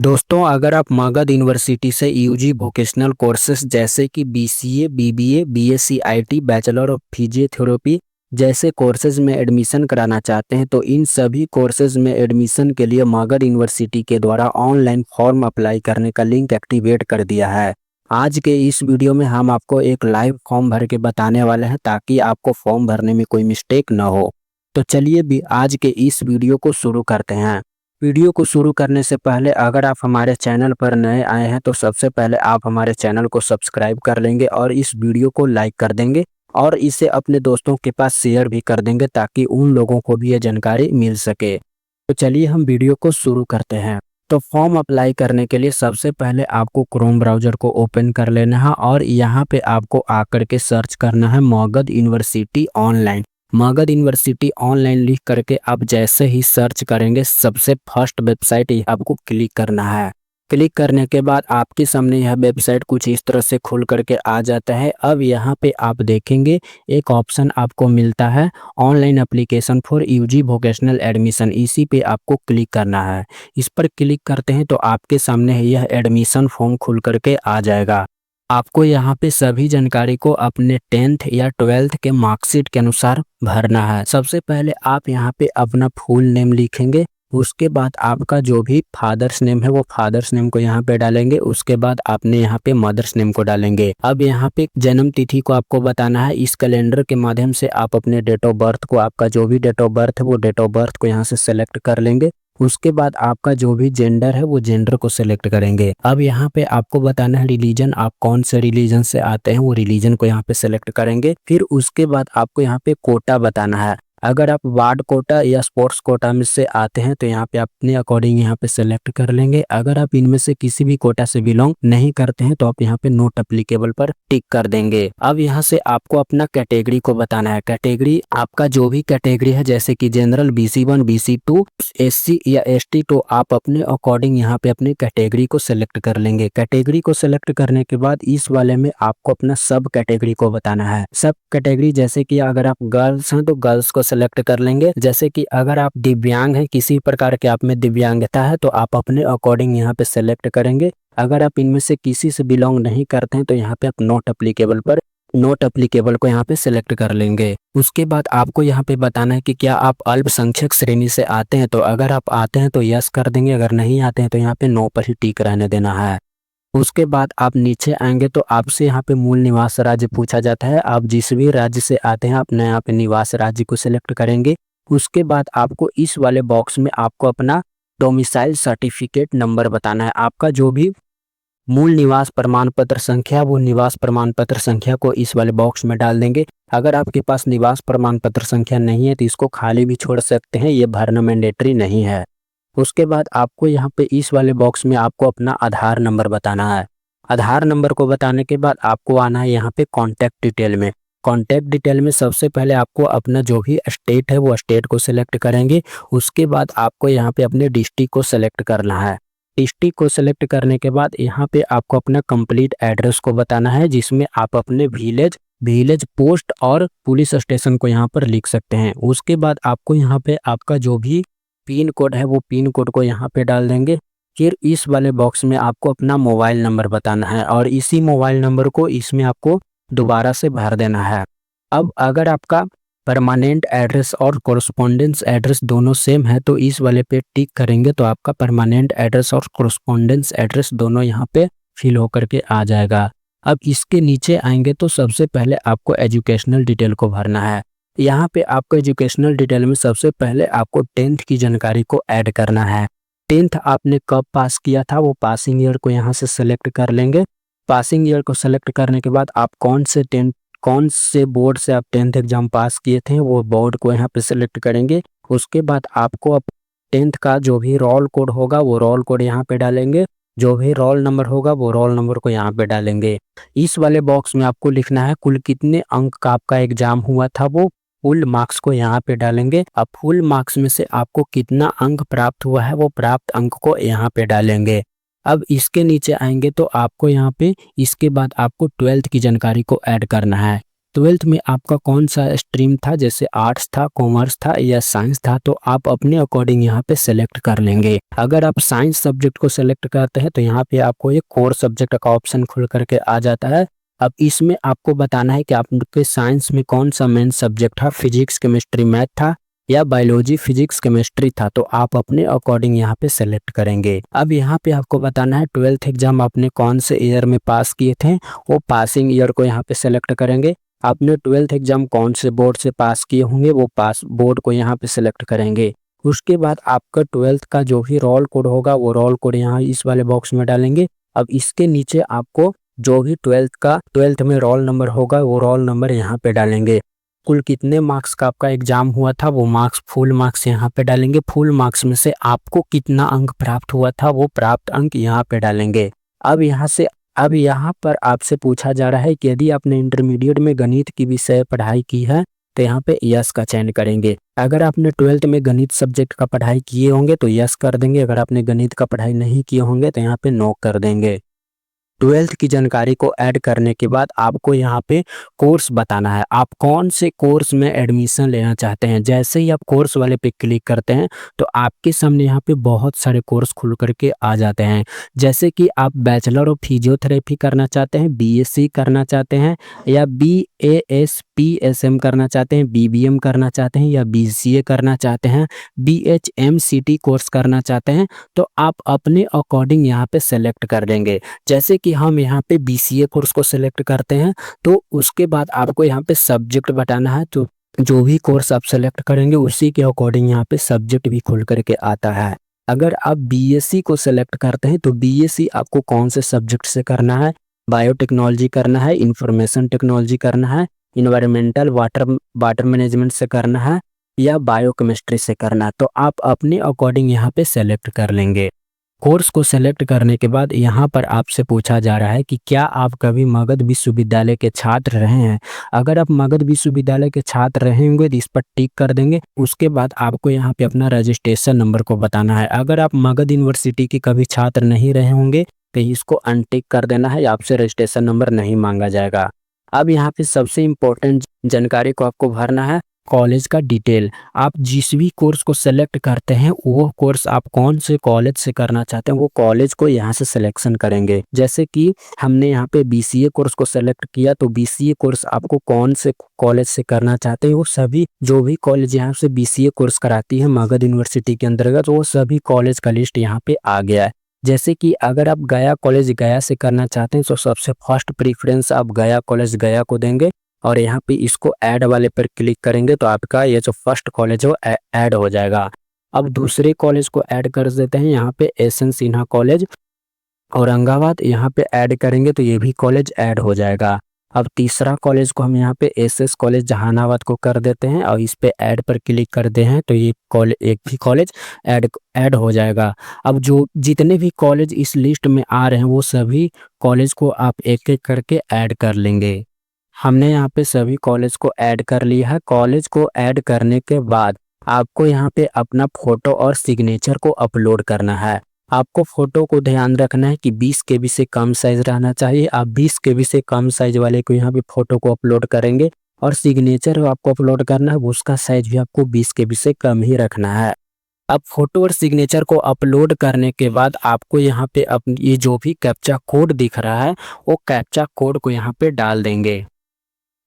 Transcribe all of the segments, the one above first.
दोस्तों, अगर आप मगध यूनिवर्सिटी से यूजी वोकेशनल कोर्सेज जैसे कि BCA, BBA, BSc IT, bachelor of physiotherapy जैसे कोर्सेज में एडमिशन कराना चाहते हैं तो इन सभी कोर्सेज में एडमिशन के लिए मगध यूनिवर्सिटी के द्वारा ऑनलाइन फॉर्म अप्लाई करने का लिंक एक्टिवेट कर दिया है। आज के इस वीडियो में हम आपको एक लाइव फॉर्म भर के बताने वाले हैं ताकि आपको फॉर्म भरने में कोई मिस्टेक न हो। तो चलिए भी आज के इस वीडियो को शुरू करते हैं। वीडियो को शुरू करने से पहले अगर आप हमारे चैनल पर नए आए हैं तो सबसे पहले आप हमारे चैनल को सब्सक्राइब कर लेंगे और इस वीडियो को लाइक कर देंगे और इसे अपने दोस्तों के पास शेयर भी कर देंगे ताकि उन लोगों को भी ये जानकारी मिल सके। तो चलिए हम वीडियो को शुरू करते हैं। तो फॉर्म अप्लाई करने के लिए सबसे पहले आपको क्रोम ब्राउज़र को ओपन कर लेना है और यहाँ पे आपको आकर के सर्च करना है Magadh university online. Magadh university online लिख करके आप जैसे ही सर्च करेंगे सबसे फर्स्ट वेबसाइट आपको क्लिक करना है। क्लिक करने के बाद आपके सामने यह वेबसाइट कुछ इस तरह से खुल करके आ जाता है। अब यहाँ पे आप देखेंगे एक ऑप्शन आपको मिलता है online application for UG vocational admission, इसी पे आपको क्लिक करना है। इस पर क्लिक करते हैं तो आपके सामने यह एडमिशन फॉर्म खुल करके आ जाएगा। आपको यहाँ पे सभी जानकारी को अपने 10th या 12th के मार्कशीट के अनुसार भरना है। सबसे पहले आप यहाँ पे अपना फुल नेम लिखेंगे, उसके बाद आपका जो भी फादर्स नेम है वो फादर्स नेम को यहाँ पे डालेंगे, उसके बाद आपने यहाँ पे मदर्स नेम को डालेंगे। अब यहाँ पे जन्म तिथि को आपको बताना है। इस कैलेंडर के माध्यम से आप अपने डेट ऑफ बर्थ को, आपका जो भी डेट ऑफ बर्थ है वो डेट ऑफ बर्थ को यहाँ से सेलेक्ट कर लेंगे। उसके बाद आपका जो भी जेंडर है वो जेंडर को सिलेक्ट करेंगे। अब यहाँ पे आपको बताना है रिलीजन, आप कौन से रिलीजन से आते हैं वो रिलीजन को यहाँ पे सिलेक्ट करेंगे। फिर उसके बाद आपको यहाँ पे कोटा बताना है। अगर आप वार्ड कोटा या स्पोर्ट्स कोटा में से आते हैं तो यहाँ पे अपने अकॉर्डिंग यहाँ पे सेलेक्ट कर लेंगे। अगर आप इनमें से किसी भी कोटा से बिलोंग नहीं करते हैं तो आप यहाँ पे नॉट एप्लीकेबल पर टिक कर देंगे। अब यहाँ से आपको अपना कैटेगरी को बताना है। कैटेगरी आपका जो भी कैटेगरी है जैसे कि जनरल, BC1, BC2, SC या ST, तो आप अपने अकॉर्डिंग यहाँ पे अपने कैटेगरी को सिलेक्ट कर लेंगे। कैटेगरी को सिलेक्ट करने के बाद इस वाले में आपको अपना सब कैटेगरी को बताना है। सब कैटेगरी जैसे कि अगर आप गर्ल्स हैं तो गर्ल्स को सिलेक्ट कर लेंगे। जैसे कि अगर आप दिव्यांग हैं, किसी प्रकार के आप में दिव्यांगता है तो आप अपने अकॉर्डिंग यहाँ पे सिलेक्ट करेंगे। अगर आप इनमें से किसी से बिलोंग नहीं करते हैं तो यहाँ पे आप नॉट एप्लीकेबल को यहाँ पे सिलेक्ट कर लेंगे। उसके बाद आपको यहाँ पे बताना है कि क्या आप अल्पसंख्यक श्रेणी से आते हैं, तो अगर आप आते हैं तो यस कर देंगे, अगर नहीं आते हैं तो यहाँ पे नो पर ही टिक रहने देना है। उसके बाद आप नीचे आएंगे तो आपसे यहाँ पे मूल निवास राज्य पूछा जाता है। आप जिस भी राज्य से आते हैं अपने यहाँ पे निवास राज्य को सिलेक्ट करेंगे। उसके बाद आपको इस वाले बॉक्स में आपको अपना डोमिसाइल सर्टिफिकेट नंबर बताना है। आपका जो भी मूल निवास प्रमाण पत्र संख्या, वो निवास प्रमाण पत्र संख्या को इस वाले बॉक्स में डाल देंगे। अगर आपके पास निवास प्रमाण पत्र संख्या नहीं है तो इसको खाली भी छोड़ सकते हैं, ये भरना मैंडेटरी नहीं है। उसके बाद आपको यहाँ पे इस वाले बॉक्स में आपको अपना आधार नंबर बताना है। आधार नंबर को बताने के बाद आपको आना है यहाँ पे कॉन्टैक्ट डिटेल में। कॉन्टैक्ट डिटेल में सबसे पहले आपको अपना जो भी स्टेट है वो स्टेट को सिलेक्ट करेंगे। उसके बाद आपको यहाँ पे अपने डिस्ट्रिक्ट को सिलेक्ट करना है। डिस्ट्रिक्ट को सिलेक्ट करने के बाद यहाँ पे आपको अपना कंप्लीट एड्रेस को बताना है, जिसमें आप अपने विलेज, पोस्ट और पुलिस स्टेशन को यहाँ पर लिख सकते हैं। उसके बाद आपको यहाँ पे आपका जो भी पिन कोड है वो पिन कोड को यहाँ पे डाल देंगे। फिर इस वाले बॉक्स में आपको अपना मोबाइल नंबर बताना है और इसी मोबाइल नंबर को इसमें आपको दोबारा से भर देना है। अब अगर आपका परमानेंट एड्रेस और कोरस्पोंडेंस एड्रेस दोनों सेम है तो इस वाले पे टिक करेंगे तो आपका परमानेंट एड्रेस और कोरस्पोंडेंस एड्रेस दोनों यहाँ पे फिल होकर के आ जाएगा। अब इसके नीचे आएंगे तो सबसे पहले आपको एजुकेशनल डिटेल को भरना है। यहाँ पे आपको एजुकेशनल डिटेल में सबसे पहले आपको 10th की जानकारी को ऐड करना है। 10th आपने कब पास किया था वो पासिंग ईयर को यहाँ से सेलेक्ट कर लेंगे। पासिंग ईयर को सेलेक्ट करने के बाद आप कौन से बोर्ड से आप 10th एग्जाम पास किए थे वो बोर्ड को यहाँ पे सिलेक्ट करेंगे। उसके बाद आपको अब 10th का जो भी रोल कोड होगा वो रोल कोड यहाँ पे डालेंगे, जो भी रोल नंबर होगा वो रोल नंबर को यहाँ पे डालेंगे। इस वाले बॉक्स में आपको लिखना है कुल कितने अंक का आपका एग्जाम हुआ था, वो फुल मार्क्स को यहाँ पे डालेंगे। अब फुल मार्क्स में से आपको कितना अंक प्राप्त हुआ है वो प्राप्त अंक को यहाँ पे डालेंगे। अब इसके नीचे आएंगे तो आपको यहाँ पे इसके बाद आपको 12th की जानकारी को ऐड करना है। ट्वेल्थ में आपका कौन सा स्ट्रीम था, जैसे आर्ट्स था, कॉमर्स था या साइंस था, तो आप अपने अकॉर्डिंग यहाँ पे सेलेक्ट कर लेंगे। अगर आप साइंस सब्जेक्ट को सेलेक्ट करते हैं तो यहाँ पे आपको एक कोर सब्जेक्ट का ऑप्शन खुल करके आ जाता है। अब इसमें आपको बताना है कि आपके साइंस में कौन सा मेन सब्जेक्ट था, फिजिक्स, केमिस्ट्री, मैथ था या बायोलॉजी, फिजिक्स, केमिस्ट्री था, तो आप अपने अकॉर्डिंग यहाँ पे सेलेक्ट करेंगे। अब यहाँ पे आपको बताना है ट्वेल्थ एग्जाम आपने कौन से ईयर में पास किए थे, वो पासिंग ईयर को यहाँ पे सेलेक्ट करेंगे। आपने ट्वेल्थ एग्जाम कौन से बोर्ड से पास किए होंगे, वो पास बोर्ड को यहाँ पे सिलेक्ट करेंगे। उसके बाद आपका ट्वेल्थ का जो भी रोल कोड होगा वो रोल कोड यहाँ इस वाले बॉक्स में डालेंगे। अब इसके नीचे आपको जो भी ट्वेल्थ में रोल नंबर होगा वो रोल नंबर यहाँ पे डालेंगे। कुल कितने मार्क्स का आपका एग्जाम हुआ था वो मार्क्स, फुल मार्क्स यहाँ पे डालेंगे। फुल मार्क्स में से आपको कितना अंक प्राप्त हुआ था वो प्राप्त अंक यहाँ पे डालेंगे। अब यहाँ पर आपसे पूछा जा रहा है कि यदि आपने इंटरमीडिएट में गणित की विषय पढ़ाई की है तो यहाँ पे यस का चयन करेंगे। अगर आपने ट्वेल्थ में गणित सब्जेक्ट का पढ़ाई किए होंगे तो यस कर देंगे। अगर आपने गणित का पढ़ाई नहीं किए होंगे तो यहाँ पे नो कर देंगे। ट्वेल्थ की जानकारी को ऐड करने के बाद आपको यहाँ पे कोर्स बताना है, आप कौन से कोर्स में एडमिशन लेना चाहते हैं। जैसे ही आप कोर्स वाले पे क्लिक करते हैं तो आपके सामने यहाँ पे बहुत सारे कोर्स खुल करके आ जाते हैं। जैसे कि आप बैचलर ऑफ फिजियोथेरेपी करना चाहते हैं, बीएससी करना चाहते हैं या बीएएसपीएसएम करना चाहते हैं, बीबीएम करना चाहते हैं या बीसीए करना चाहते हैं, बीएचएमसीटी कोर्स करना चाहते हैं, तो आप अपने अकॉर्डिंग यहाँ पे सेलेक्ट कर लेंगे। जैसे कि हम यहाँ पे बीसीए कोर्स को सिलेक्ट करते हैं तो उसके बाद आपको यहाँ पे सब्जेक्ट बताना है, तो जो भी कोर्स आप सेलेक्ट करेंगे उसी के अकॉर्डिंग यहाँ पे सब्जेक्ट भी खुल करके आता है। अगर आप बीएससी को सिलेक्ट करते हैं तो बीएससी आपको कौन से सब्जेक्ट से करना है, बायोटेक्नोलॉजी करना है, इंफॉर्मेशन टेक्नोलॉजी करना है, इन्वायरमेंटल वाटर मैनेजमेंट से करना है या बायोकेमिस्ट्री से करना है, तो आप अपने अकॉर्डिंग यहाँ पे सेलेक्ट कर लेंगे। कोर्स को सेलेक्ट करने के बाद यहाँ पर आपसे पूछा जा रहा है कि क्या आप कभी मगध विश्वविद्यालय के छात्र रहे हैं। अगर आप मगध विश्वविद्यालय के छात्र रहे होंगे तो इस पर टिक कर देंगे। उसके बाद आपको यहाँ पे अपना रजिस्ट्रेशन नंबर को बताना है। अगर आप मगध यूनिवर्सिटी के कभी छात्र नहीं रहे होंगे तो इसको अनटिक कर देना है, आपसे रजिस्ट्रेशन नंबर नहीं मांगा जाएगा। अब यहाँ पे सबसे इम्पोर्टेंट जानकारी को आपको भरना है, कॉलेज का डिटेल। आप जिस भी कोर्स को सेलेक्ट करते हैं वो कोर्स आप कौन से कॉलेज से करना चाहते हैं वो कॉलेज को यहाँ से सिलेक्शन करेंगे। जैसे कि हमने यहाँ पे बीसीए कोर्स को सेलेक्ट किया तो बीसीए कोर्स आपको कौन से कॉलेज से करना चाहते हैं वो सभी जो भी कॉलेज यहाँ से बीसीए कोर्स कराती है मगध यूनिवर्सिटी के अंतर्गत वो सभी कॉलेज का लिस्ट यहाँ पे आ गया है। जैसे कि अगर आप गया कॉलेज गया से करना चाहते हैं तो सबसे फर्स्ट प्रीफरेंस आप गया कॉलेज गया को देंगे और यहाँ पे इसको ऐड वाले पर क्लिक करेंगे तो आपका ये जो फर्स्ट कॉलेज है वो ऐड हो जाएगा। अब दूसरे कॉलेज को ऐड कर देते हैं, यहाँ पे एसएन सिन्हा कॉलेज औरंगाबाद यहाँ पे ऐड करेंगे तो ये भी कॉलेज ऐड हो जाएगा। अब तीसरा कॉलेज को हम यहाँ पे एसएस कॉलेज जहानाबाद को कर देते हैं और इस पे ऐड पर क्लिक करते हैं तो ये कॉलेज एक भी कॉलेज ऐड हो जाएगा। अब जो जितने भी कॉलेज इस लिस्ट में आ रहे हैं वो सभी कॉलेज को आप एक एक करके ऐड कर लेंगे। हमने यहाँ पे सभी कॉलेज को ऐड कर लिया है। कॉलेज को ऐड करने के बाद आपको यहाँ पे अपना फोटो और सिग्नेचर को अपलोड करना है। आपको फोटो को ध्यान रखना है कि 20 केबी से कम साइज रहना चाहिए। आप 20 केबी से कम साइज वाले को यहाँ पे फोटो को अपलोड करेंगे और सिग्नेचर आपको अपलोड करना है उसका साइज भी आपको 20 केबी से कम ही रखना है। अब फोटो और सिग्नेचर को अपलोड करने के बाद आपको यहाँ पे ये जो भी कैप्चा कोड दिख रहा है वो कैप्चा कोड को यहाँ पे डाल देंगे।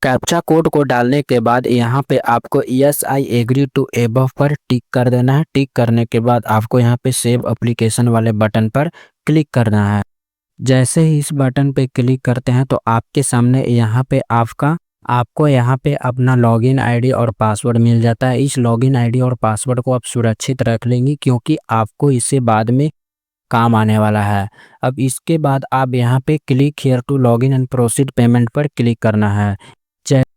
कैप्चा कोड को डालने के बाद यहाँ पे आपको yes I agree to above पर टिक कर देना है। टिक करने के बाद आपको यहाँ पे सेव एप्लीकेशन वाले बटन पर क्लिक करना है। जैसे ही इस बटन पे क्लिक करते हैं तो आपके सामने यहाँ पे आपको यहाँ पे अपना लॉगिन आईडी और पासवर्ड मिल जाता है। इस लॉगिन आईडी और पासवर्ड को आप सुरक्षित रख लेंगे क्योंकि आपको इससे बाद में काम आने वाला है। अब इसके बाद आप यहाँ पे click here to login and proceed payment पर क्लिक करना है।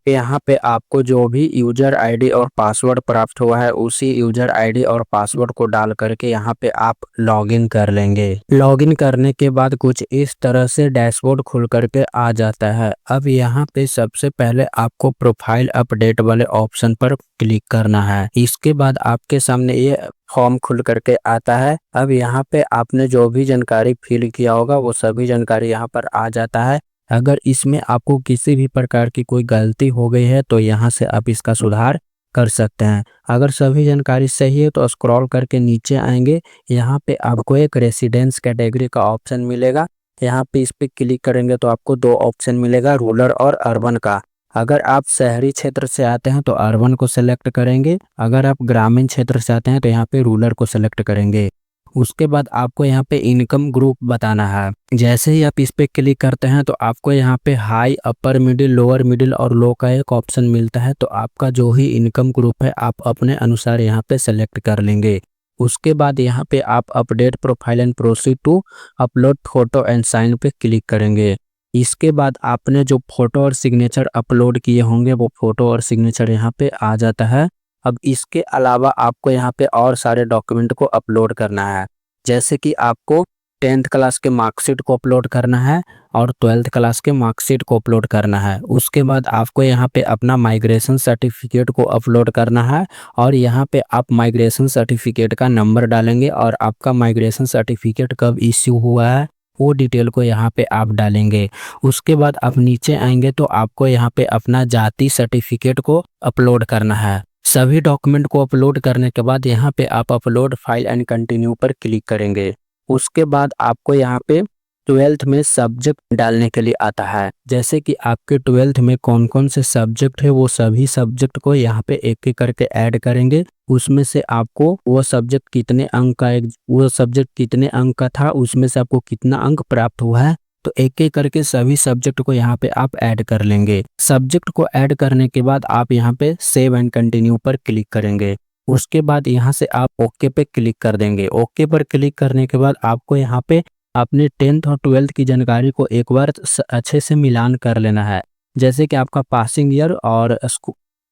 यहाँ पे आपको जो भी यूजर आईडी और पासवर्ड प्राप्त हुआ है उसी यूजर आईडी और पासवर्ड को डाल करके यहाँ पे आप लॉगिन कर लेंगे। लॉगिन करने के बाद कुछ इस तरह से डैशबोर्ड खुल करके आ जाता है। अब यहाँ पे सबसे पहले आपको प्रोफाइल अपडेट वाले ऑप्शन पर क्लिक करना है। इसके बाद आपके सामने ये फॉर्म खुल करके आता है। अब यहाँ पे आपने जो भी जानकारी फिल किया होगा वो सभी जानकारी यहाँ पर आ जाता है। अगर इसमें आपको किसी भी प्रकार की कोई गलती हो गई है तो यहाँ से आप इसका सुधार कर सकते हैं। अगर सभी जानकारी सही है तो स्क्रॉल करके नीचे आएंगे, यहाँ पे आपको एक रेसिडेंस कैटेगरी का ऑप्शन मिलेगा। यहाँ पे इस पे क्लिक करेंगे तो आपको दो ऑप्शन मिलेगा, रूरल और अर्बन का। अगर आप शहरी क्षेत्र से आते हैं तो अर्बन को सेलेक्ट करेंगे, अगर आप ग्रामीण क्षेत्र से आते हैं तो यहाँ पे रूरल को सेलेक्ट करेंगे। उसके बाद आपको यहाँ पे इनकम ग्रुप बताना है। जैसे ही आप इस पे क्लिक करते हैं तो आपको यहाँ पे high, upper middle, lower middle और लो का एक ऑप्शन मिलता है। तो आपका जो ही इनकम ग्रुप है आप अपने अनुसार यहाँ पे सेलेक्ट कर लेंगे। उसके बाद यहाँ पे आप update profile and proceed to upload photo and sign पे क्लिक करेंगे। इसके बाद आपने जो फोटो और सिग्नेचर अपलोड किए होंगे वो फोटो और सिग्नेचर यहाँ पे आ जाता है। अब इसके अलावा आपको यहाँ पे और सारे डॉक्यूमेंट को अपलोड करना है, जैसे कि आपको 10th क्लास के मार्कशीट को अपलोड करना है और 12th क्लास के मार्कशीट को अपलोड करना है। उसके बाद आपको यहाँ पे अपना माइग्रेशन सर्टिफिकेट को अपलोड करना है और यहाँ पे आप माइग्रेशन सर्टिफिकेट का नंबर डालेंगे और आपका माइग्रेशन सर्टिफिकेट कब इश्यू हुआ है वो डिटेल को यहाँ पे आप डालेंगे। उसके बाद आप नीचे आएंगे तो आपको यहाँ पे अपना जाति सर्टिफिकेट को अपलोड करना है। सभी डॉक्यूमेंट को अपलोड करने के बाद यहाँ पे आप अपलोड फाइल एंड कंटिन्यू पर क्लिक करेंगे। उसके बाद आपको यहाँ पे 12th में सब्जेक्ट डालने के लिए आता है, जैसे कि आपके 12th में कौन कौन से सब्जेक्ट है वो सभी सब्जेक्ट को यहाँ पे एक एक करके ऐड करेंगे। उसमें से आपको वो सब्जेक्ट कितने अंक का वो सब्जेक्ट कितने अंक का था, उसमें से आपको कितना अंक प्राप्त हुआ है, तो एक एक करके सभी सब्जेक्ट को यहाँ पे आप ऐड कर लेंगे। सब्जेक्ट को ऐड करने के बाद आप यहाँ पे सेव एंड कंटिन्यू पर क्लिक करेंगे। उसके बाद यहाँ से आप ओके पे क्लिक कर देंगे। ओके पर क्लिक करने के बाद आपको यहाँ पे अपने 10th और 12th की जानकारी को एक बार अच्छे से मिलान कर लेना है, जैसे कि आपका पासिंग ईयर और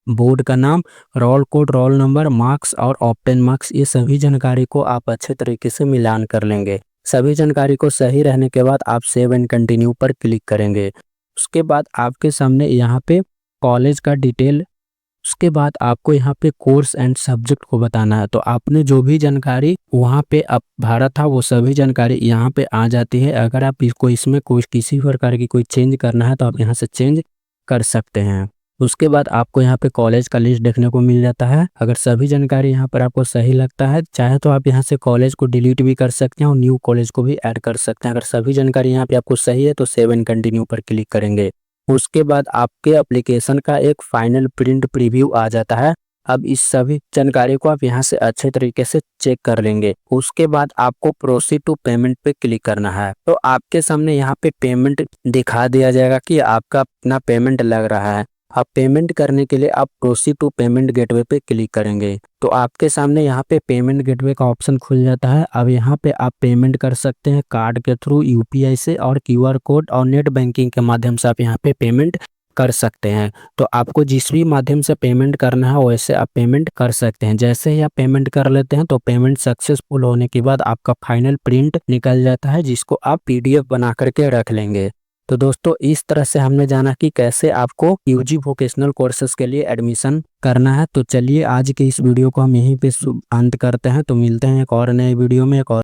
बोर्ड का नाम, roll code, roll number, marks और ऑब्टेन मार्क्स, ये सभी जानकारी को आप अच्छे तरीके से मिलान कर लेंगे। सभी जानकारी को सही रहने के बाद आप सेव एंड कंटिन्यू पर क्लिक करेंगे। उसके बाद आपके सामने यहाँ पे कॉलेज का डिटेल, उसके बाद आपको यहाँ पे कोर्स एंड सब्जेक्ट को बताना है। तो आपने जो भी जानकारी वहाँ पे आप भरा था वो सभी जानकारी यहाँ पे आ जाती है। अगर आप इसको इसमें कोई किसी प्रकार की कोई चेंज करना है तो आप यहाँ से चेंज कर सकते हैं। उसके बाद आपको यहाँ पे कॉलेज का लिस्ट देखने को मिल जाता है। अगर सभी जानकारी यहाँ पर आपको सही लगता है, चाहे तो आप यहाँ से कॉलेज को डिलीट भी कर सकते हैं और न्यू कॉलेज को भी ऐड कर सकते हैं। अगर सभी जानकारी यहाँ पे आपको सही है तो सेव एंड कंटिन्यू पर क्लिक करेंगे। उसके बाद आपके एप्लीकेशन का एक फाइनल प्रिंट प्रीव्यू आ जाता है। अब इस सभी जानकारी को आप यहाँ से अच्छे तरीके से चेक कर लेंगे। उसके बाद आपको प्रोसीड टू पेमेंट पे क्लिक करना है। तो आपके सामने यहाँ पे पेमेंट दिखा दिया जाएगा कि आपका अपना पेमेंट लग रहा है। अब पेमेंट करने के लिए आप प्रोसीड टू पेमेंट गेटवे पे क्लिक करेंगे तो आपके सामने यहाँ पे पेमेंट गेटवे का ऑप्शन खुल जाता है। अब यहाँ पे आप पेमेंट कर सकते हैं कार्ड के थ्रू, यूपीआई से और क्यूआर कोड और नेट बैंकिंग के माध्यम से आप यहाँ पे पेमेंट कर सकते हैं। तो आपको जिस भी माध्यम से पेमेंट करना है वैसे आप पेमेंट कर सकते हैं। जैसे ही आप पेमेंट कर लेते हैं तो पेमेंट सक्सेसफुल होने के बाद आपका फाइनल प्रिंट निकल जाता है, जिसको आप पीडीएफ बना करके रख लेंगे। तो दोस्तों इस तरह से हमने जाना कि कैसे आपको यूजी वोकेशनल कोर्सेज के लिए एडमिशन करना है। तो चलिए आज के इस वीडियो को हम यहीं पे अंत करते हैं। तो मिलते हैं एक और नए वीडियो में एक और